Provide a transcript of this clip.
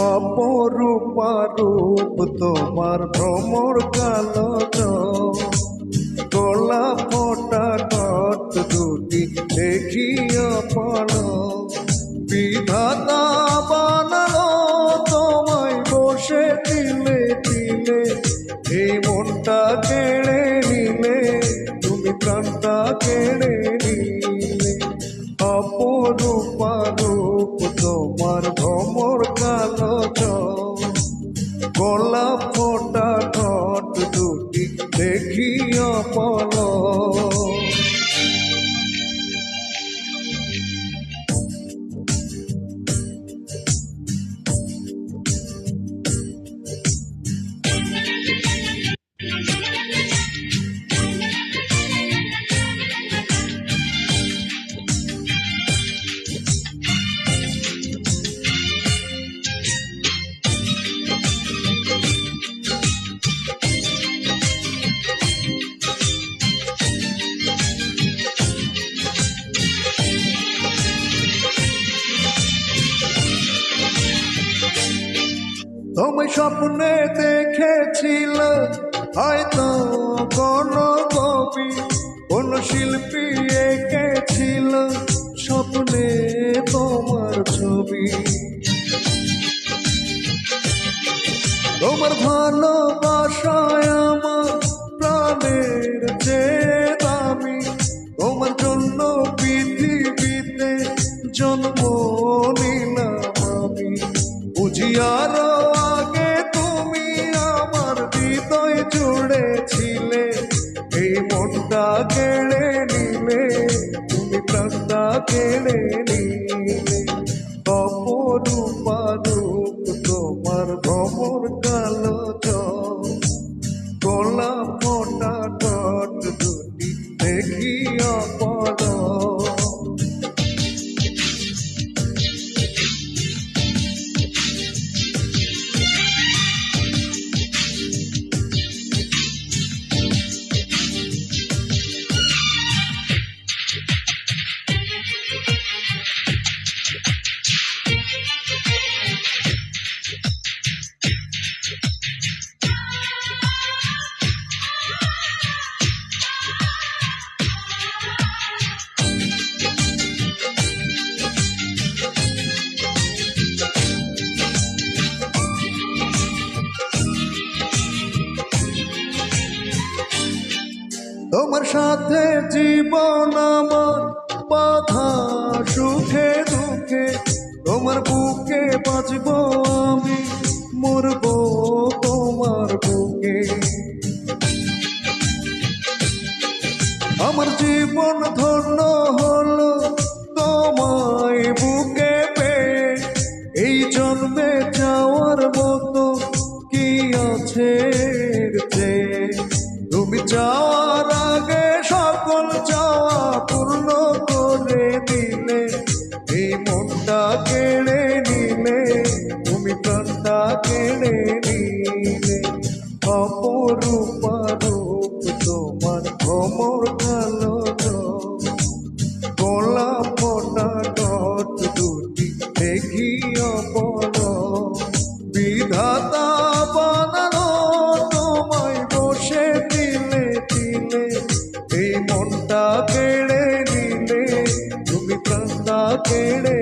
অপরূপা রূপ তোমার ভ্রমর কালো গলা ফোটা কট দুটি দেখিয়া পালো বিধাতা বানালো তোমায় বসে দিলে দিলে এই মনটা কেড়ে নিলে তুমি প্রাণটা কেড়ে নিলে অপরূপা রূপ তোমার ভ্রমর কালো গলা ফোটা ঠোঁট দুটি দেখিয়া পালো তোমায় স্বপ্নে দেখেছিল হয়তো কোন কবি কোন শিল্পী এঁকেছিল স্বপ্নে তোমার ছবি তোমার ভালোবাসায় আমার প্রাণের যে দামি তোমার জন্য পৃথিবীতে জন্ম নিলাম আমি বুঝিয়ার আগে তুমি আমার হৃদয় জুড়েছিলে এই মনটা কেড়ে নিলে তুমি প্রাণটা কেড়ে নিলে অপরূপা রূপ তোমার ভ্রমর কালো গলা ফোটা ঠোঁট দুটি দেখিয়া পালো তোমার সাথে জীবন আমার বাধা সুখে দুঃখে তোমার বুকে বাঁচব আমি মরব তোমার বুকে আমার জীবন ধন্য হলো তোমায় বুকে পেয়ে এই জন্মে যাওয়ার মতো কি আছে তুমি যাওয়ার আগে সকল চাওয়া পূর্ণ করে দিলে এই মনটা কেড়ে নিলে তুমি প্রাণটা কেড়ে নিলে অপরূপা রূপ তোমার ভ্রমর কালো গলা ফোটা ঠোঁট দুটি দেখিয়া পালো বিধাতা বানানো তোমায় বসে দিলে দিলে এই মনটা কেড়ে নিলে তুমি প্রাণটা কেড়ে